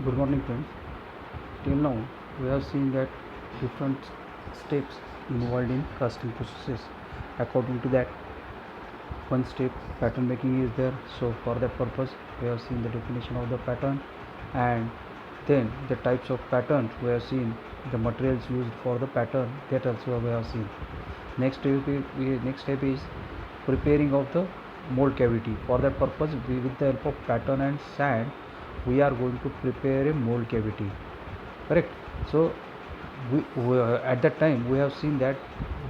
Good morning, friends. Till now, we have seen that different steps involved in casting processes. According to that, one step pattern making is there. So, for that purpose, we have seen the definition of the pattern, and then the types of patterns we have seen, the materials used for the pattern that also we have seen. Next step is preparing of the mold cavity. For that purpose, with the help of pattern and sand, we are going to prepare a mold cavity. Correct. So at that time we have seen that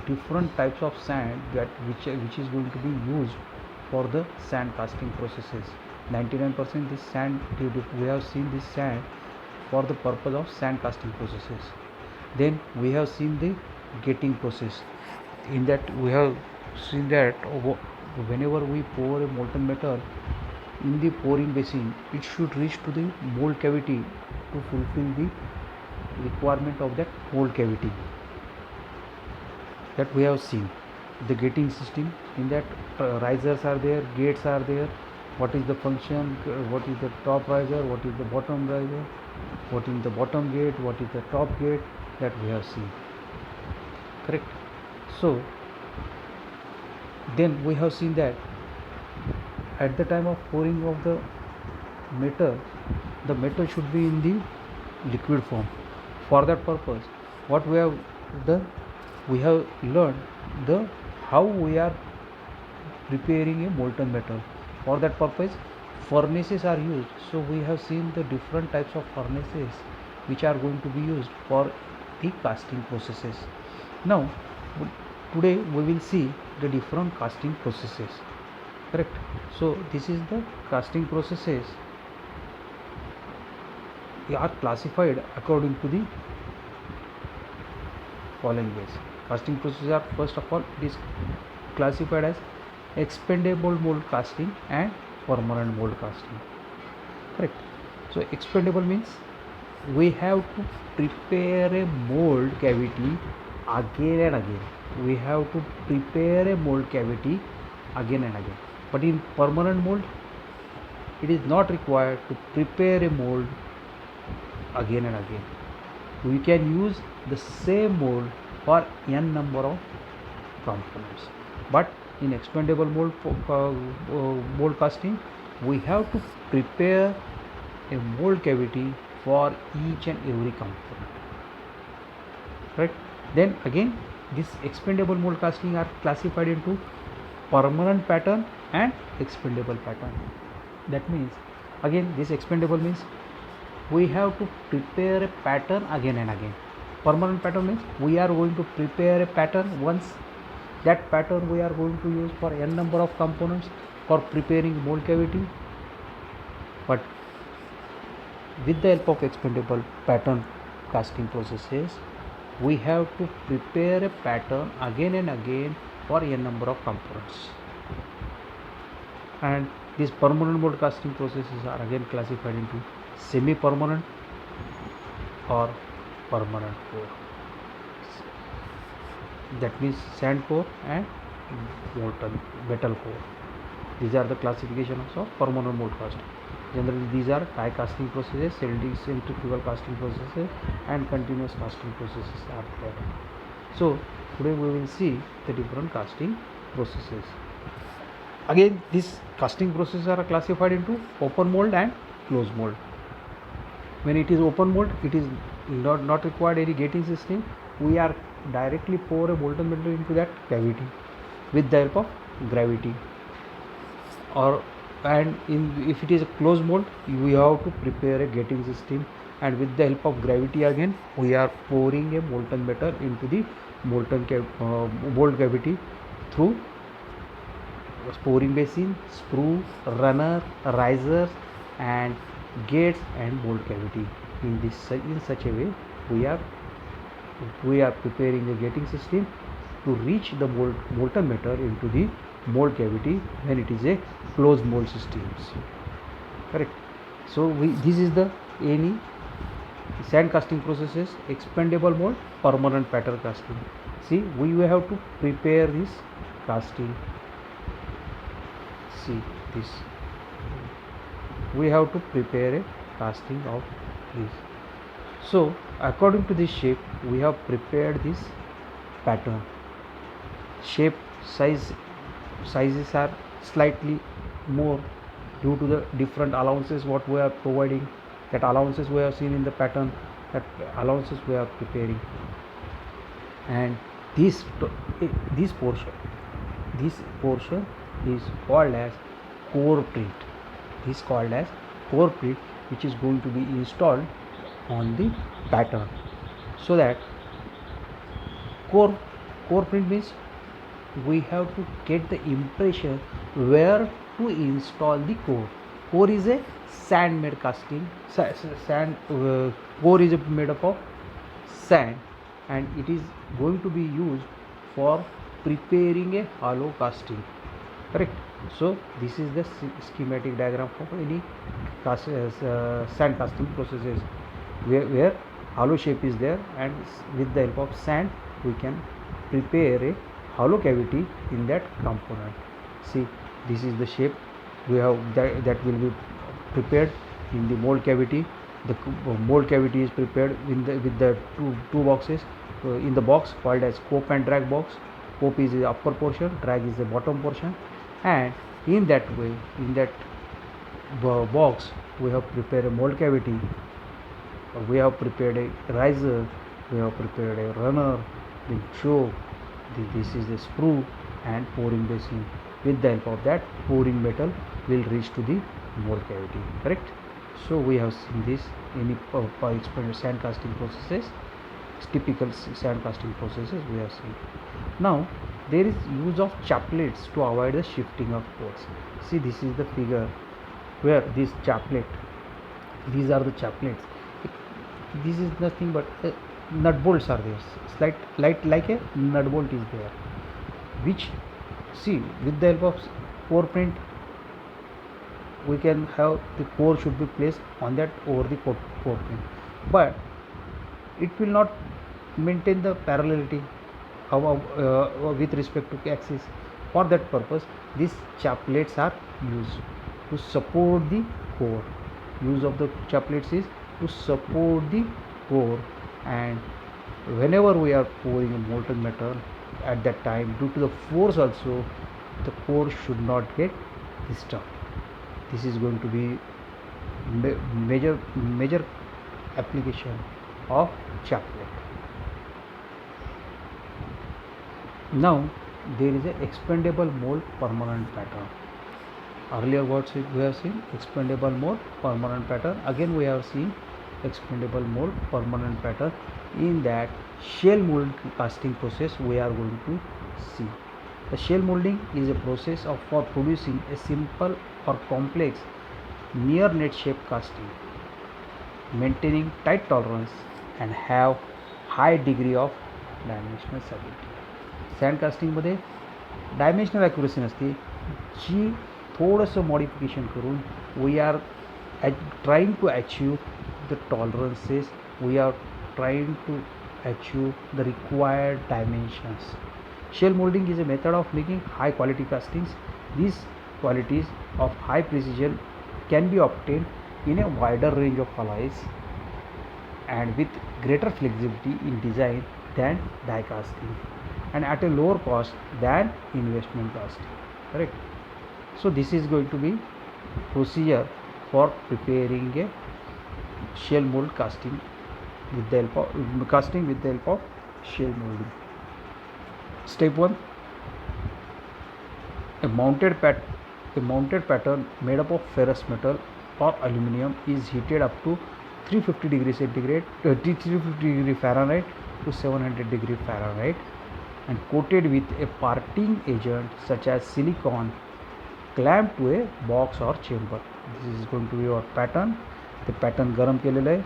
different types of sand that which is going to be used for the sand casting processes. 99% this sand, we have seen this sand for the purpose of sand casting processes. Then we have seen the getting process. In that we have seen that whenever we pour a molten metal in the pouring basin, it should reach to the mold cavity to fulfill the requirement of that mold cavity. That we have seen the gating system. In that risers are there, gates are there. What is the function, what is the top riser, what is the bottom riser, what is the bottom gate, what is the top gate, that we have seen. Correct. So then we have seen that at the time of pouring of the metal should be in the liquid form. For that purpose, what we have done, we have learned the how we are preparing a molten metal. For that purpose, furnaces are used. So we have seen the different types of furnaces which are going to be used for the casting processes. Now today we will see the different casting processes. Correct. So this is the casting processes are classified according to the following ways. Casting processes are, first of all, it is classified as expandable mold casting and permanent mold casting. Correct. So expandable means we have to prepare a mold cavity again and again. We have to prepare a mold cavity again and again. But in permanent mold, it is not required to prepare a mold again and again. We can use the same mold for n number of components. But in expandable mold casting, we have to prepare a mold cavity for each and every component. Right. Then again, this expandable mold casting are classified into permanent pattern and expandable pattern. That means, again, this expandable means we have to prepare a pattern again and again. Permanent pattern means we are going to prepare a pattern once. That pattern we are going to use for n number of components for preparing mold cavity. But with the help of expandable pattern casting processes, we have to prepare a pattern again and again for n number of components. And these permanent mold casting processes are again classified into semi-permanent or permanent core. That means sand core and molten metal core. These are the classifications of permanent mold casting. Generally, these are die casting processes, centrifugal casting processes, and continuous casting processes are there. So today we will see the different casting processes. Again, these casting processes are classified into open mold and closed mold. When it is open mold, it is not required any gating system. We are directly pour a molten metal into that cavity with the help of gravity. If it is a closed mold, we have to prepare a gating system, and with the help of gravity again we are pouring a molten metal into the mold cavity through pouring basin, sprue, runner, risers, and gates and mold cavity. In such a way we are preparing a gating system to reach the molten metal into the mold cavity when it is a closed mold systems. Correct. So this is the any sand casting processes: expandable mold, permanent pattern casting. See, we have to prepare this casting. See this, we have to prepare a casting of please. So according to this shape we have prepared this pattern. Shape sizes are slightly more due to the different allowances what we are providing. That allowances we have seen in the pattern, that allowances we are preparing. And this this portion is called as core print. This is called as core print, which is going to be installed on the pattern. So that core print means we have to get the impression where to install the core. Core is a sand made casting. Core is made up of sand, and it is going to be used for preparing a hollow casting. Correct. So this is the schematic diagram for any sand casting processes, where hollow shape is there, and with the help of sand we can prepare a hollow cavity in that component. See, this is the shape we have that will be prepared in the mold cavity. The mold cavity is prepared with the two boxes in the box called as cope and drag box. Cope is the upper portion, drag is the bottom portion, and in that way, in that box we have prepared a mold cavity, we have prepared a riser, we have prepared a runner, the choke, this is the sprue and pouring basin. With the help of that, pouring metal will reach to the mold cavity. Correct. So we have seen this in expanded sand casting processes, typical sand casting processes we have seen. Now there is use of chaplets to avoid the shifting of cores. See, this is the figure where this chaplet, these are the chaplets. This is nothing but nut bolts are there, slight like a nut bolt is there, which, see, with the help of core print we can have the core should be placed on that over the core print, but it will not maintain the parallelity with respect to axis. For that purpose these chaplets are used to support the core. Use of the chaplets is to support the core, and whenever we are pouring a molten metal, at that time, due to the force also, the core should not get disturbed. This is going to be major application of chaplet. Now there is a expandable mold permanent pattern. Earlier what we have seen expandable mold permanent pattern. Again we have seen expandable mold permanent pattern. In that shell mold casting process we are going to see. The shell molding is a process for producing a simple or complex near net shape casting, maintaining tight tolerance and have high degree of dimensional stability. Sand कास्टिंगमध्ये dimensional accuracy नसते, जी थोडंसं modification करून we are trying to achieve the tolerances, we are trying to achieve the required dimensions. Shell molding is a method of making high quality castings. These qualities of high precision can be obtained in a wider range of alloys and with greater flexibility in design than die casting, and at a lower cost than investment casting. Correct. So this is going to be procedure for preparing a shell mold casting with the help of shell molding. Step 1, a mounted pattern made up of ferrous metal or aluminum is heated up to 350 degrees centigrade, 350 degree Fahrenheit to 700 degree Fahrenheit, and coated with a parting agent such as silicone, clamped to a box or chamber. This is going to be our pattern. The pattern garam केलेलं आहे,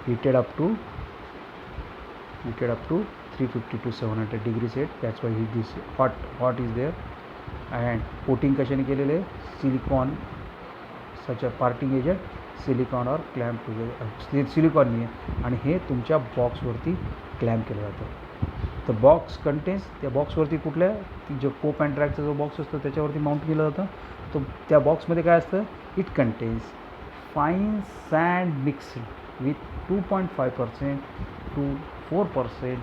heated up to 350 to 700 degrees set. That's why this hot is there. And coating कशाने केलेलं आहे, silicone such a parting agent, silicon और clamp to silicon नाही आहे, आणि हे तुमच्या बॉक्सवरती क्लॅम्प केलं जातं. तर बॉक्स कंटेन्स, त्या बॉक्सवरती कुठल्या जो कोप अँड ड्रॅगचा जो बॉक्स असतो त्याच्यावरती माउंट केलं जातं. तो त्या बॉक्समध्ये काय असतं, it contains fine sand mixed with 2.5% to 4%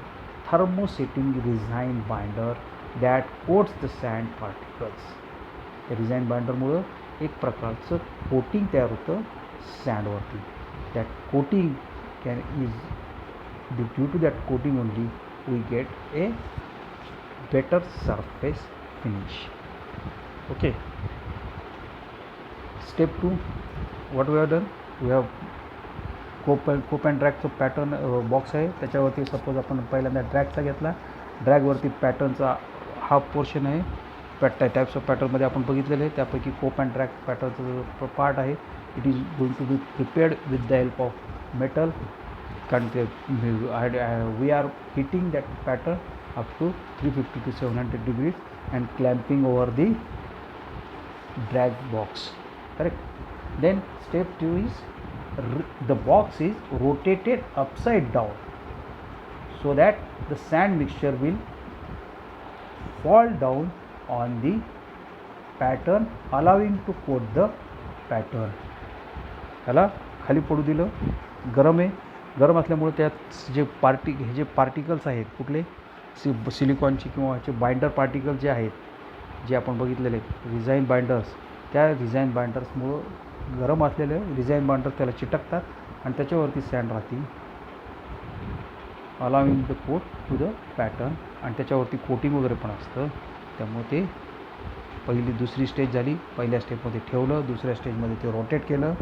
thermosetting resin binder that coats the sand particles. Resin बाइंडरमुळं एक प्रकारचं कोटिंग तयार होतं सँडवरती. That coating can is due to that coating only we get a better surface finish. Okay. Step 2, what we have done, we have cope and ड्रॅगचं pattern box आहे. त्याच्यावरती suppose आपण पहिल्यांदा ड्रॅगचा घेतला. ड्रॅगवरती पॅटर्नचा हा पोर्शन आहे. टाइप्स ऑफ पॅटर्नमध्ये आपण बघितलेलं आहे. त्यापैकी कोप अँड ड्रॅग पॅटर्नचं पार्ट आहे. It is going to be prepared with the help of metal. कारण ते we are hitting that pattern up to 350 to 700 degrees and clamping over the drag box. Correct. Then step 2 is the box is rotated upside down so that the sand mixture will fall down on the pattern, allowing to coat the pattern. त्याला खाली पडू दिलं. गरम आहे. गरम असल्यामुळे त्यात जे particles आहेत कुठले सिलिकॉनचे किंवा ह्याचे बाइंडर पार्टिकल जे आहेत जे आपण बघितलेले रिझाईन बाइंडर्स, त्या रिझाईन बाइंडर्समुळं गरम असलेले रिझाईन बाइंडर्स त्याला चिटकतात आणि त्याच्यावरती सँड राहते, allowing the coat to the pattern. आणि त्याच्यावरती कोटिंग वगैरे पण असतं. त्यामुळे ते दुसरी स्टेज झाली. पहिल्या स्टेपमध्ये ठेवलं, दुसऱ्या स्टेजमध्ये ते रोटेट केलं.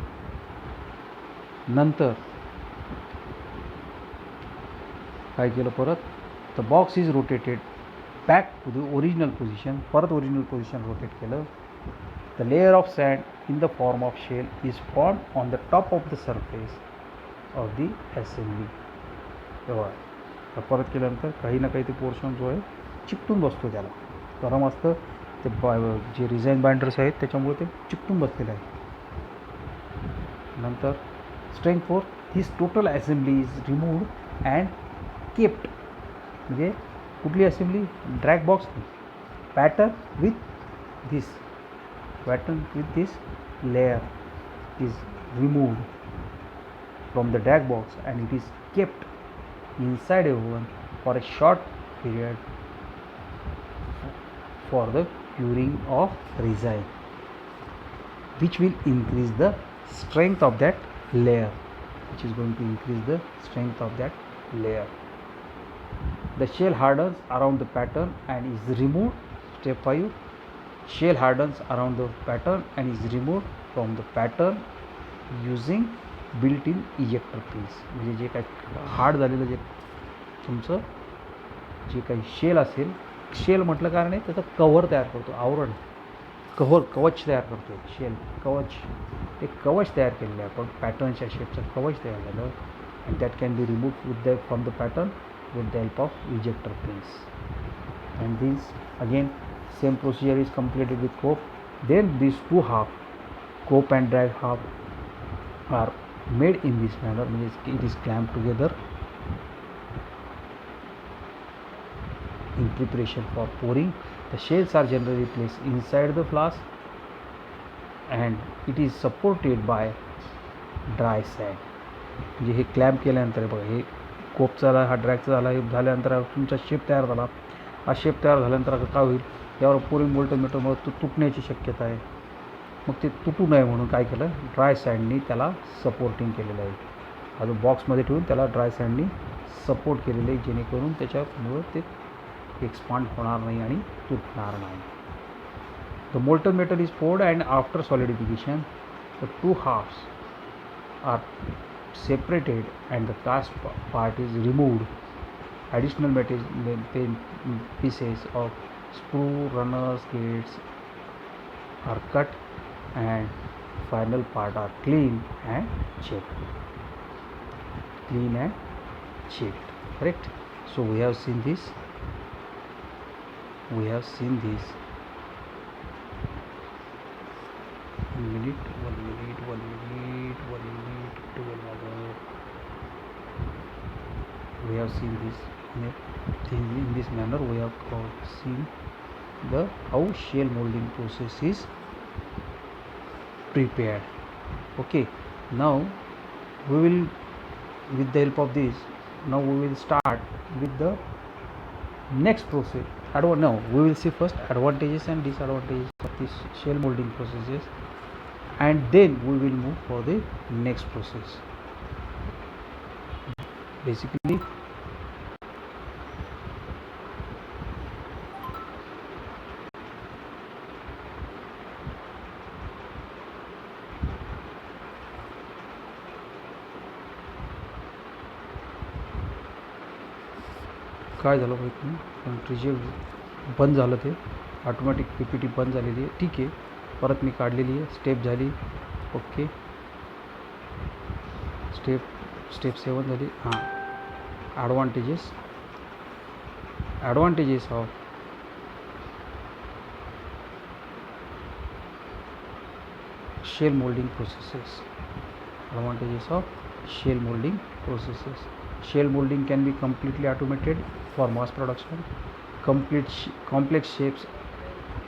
नंतर काय केलं, परत the box is rotated back to the original position. परत ओरिजिनल पोझिशन रोटेट केलं. The layer of sand in the form of shell is formed on the top of the surface of the assembly. तेव्हा परत केल्यानंतर काही ना काही ते portion जो आहे चिकटून बसतो. त्याला गरम असतं ते जे रिझाईन बाइंडर्स आहेत त्याच्यामुळे ते चिकटून बसलेलं आहे. नंतर strength 4, this total assembly is removed and kept. म्हणजे कुठली assembly, drag box pattern with this layer is removed from the drag box and it is kept inside a oven for a short period for the curing of resin, which will increase the strength of that layer, The shell hardens around the pattern and is removed. Step 5, shell hardens around the pattern and is removed from the pattern using built in ejector pins. म्हणजे जे काही hard झालेलं जे तुमचं जे काही shell असेल, shell म्हटलं कारण आहे त्याचं कव्हर तयार करतो, आवरण, कवच तयार करतो. शेल कवच, एक कवच तयार केलेलं आहे आपण, पॅटर्नच्या शेपचं कवच तयार झालं. And that can be remove from the pattern with the help of ejector pins. And this again same procedure is completed with cope. Then this two half, cope and drag half, are made in this manner, means it is clamped together in preparation for pouring. The shells are generally placed inside the flask and it is supported by dry sand. म्हणजे हे clamp केल्यानंतर बघा, हे कोपचा झाला, हा ड्रॅगचा झाला, हे झाल्यानंतर तुमचा shape तयार झाला. हा शेप तयार झाल्यानंतर काय होईल, यावर पोरिंग मोल्टन मेटलमुळे तो तुटण्याची शक्यता आहे. मग ते तुटू नये म्हणून काय केलं, ड्राय सँडनी त्याला सपोर्टिंग केलेलं आहे. अजून बॉक्समध्ये ठेवून त्याला ड्राय सँडनी सपोर्ट केलेलं आहे, जेणेकरून त्याच्यामुळं ते एक्सपांड होणार नाही आणि तुटणार नाही. The molten metal is poured and after solidification the two halves are separated and the cast part is removed. Additional metal pieces of screw, runners, gates are cut and final part are cleaned and checked. Correct. So we have seen this. One minute. We have seen this in this manner. We have seen the how shell molding process is prepared. Okay, now we will with the help of this, now we will start with the next process. Now we will see first advantages and disadvantages of this shell molding processes, and then we will move for the next process. Basically, काय झालं माहीत नाही, पण ट्रिजर बंद झालं, ते automatic PPT बंद झालेली आहे. ठीक आहे, परत मी काढलेली आहे, स्टेप झाली. ओके, स्टेप 7 झाली. हां, advantages of shell molding processes. Advantages of shell molding processes. Shell molding can be completely automated for mass production. Complex shapes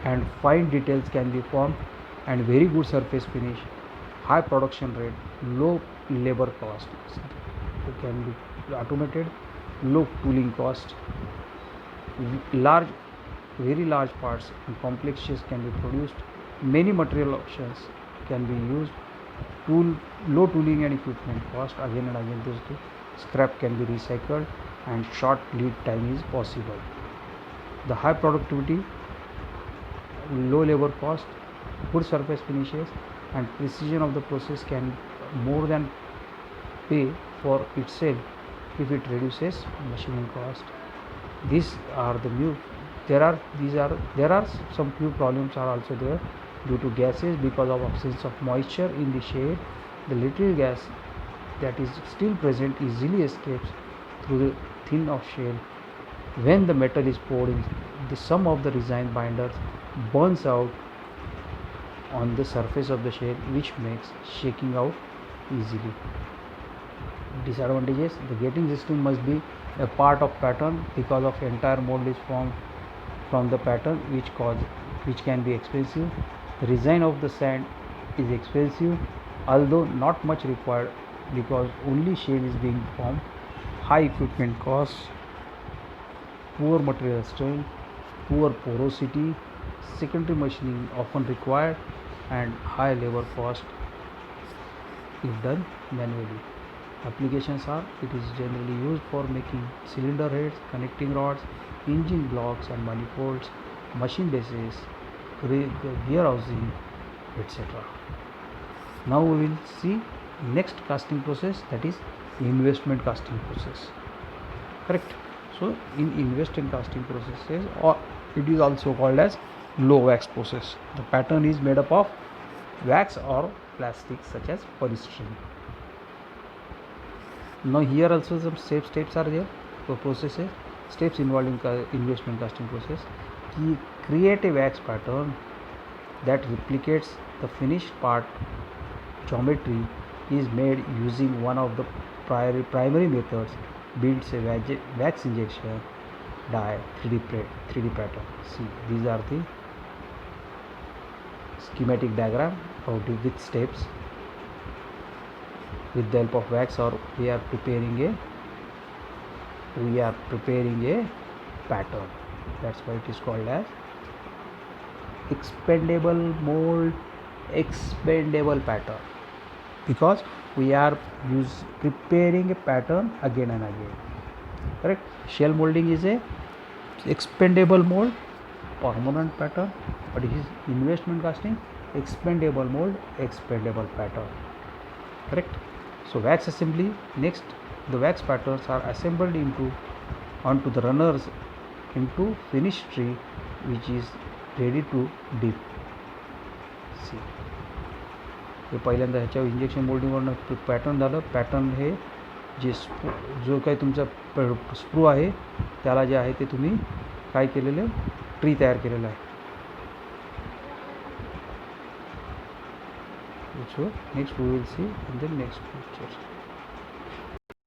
and fine details can be formed, and very good surface finish, high production rate, low labor cost. It can be automated, low tooling cost, very large parts and complex shapes can be produced. Many material options can be used. Low tooling and equipment cost, again and again this too. Scrap can be recycled, and short lead time is possible. The high productivity, low labor cost, good surface finishes, and precision of the process can more than pay for itself if it reduces machining cost. These are the new. There are some few problems are also there due to gases because of absence of moisture in the shell. The little gas that is still present easily escapes through the thin of shell. When the metal is poured in, the sum of the resin binders burns out on the surface of the shell, which makes shaking out easily. Disadvantages: the gating system must be a part of pattern because of entire mold is formed from the pattern, which can be expensive. The resin of the sand is expensive, although not much required because only shell is being formed. High equipment costs, poor material strength, poor porosity, secondary machining often required, and high labor cost if done manually. Applications are: it is generally used for making cylinder heads, connecting rods, engine blocks and manifolds, machine bases, gear housing, etc. Now we will see next casting process, that is investment casting process. Correct. So in investment casting processes, or it is also called as low wax process, the pattern is made up of wax or plastic such as polystyrene. Now here also some steps are there for processes. Steps involved in investment casting process: create a wax pattern that replicates the finished part. Geometry is made using one of the primary methods. Builds a wax injection die 3D pattern. See, these are the schematic diagram of the with steps. With the help of wax, or we are preparing a pattern. That's why it is called as expandable pattern, because we are preparing a pattern again and again. Correct. Shell molding is a expandable mold, permanent pattern, but it is investment casting, expandable mold, expandable pattern. Correct. So wax assembly. Next, the wax patterns are assembled onto the runners into finished tree, which is ready to dip. See, हे पहिल्यांदा ह्याच्या injection मोल्डिंगवरनं pattern झालं. Pattern हे जे जो काही तुमचा sprue आहे त्याला जे आहे ते तुम्ही काय केलेलं ट्री तयार केलेलं आहे. So next we will see in the next picture.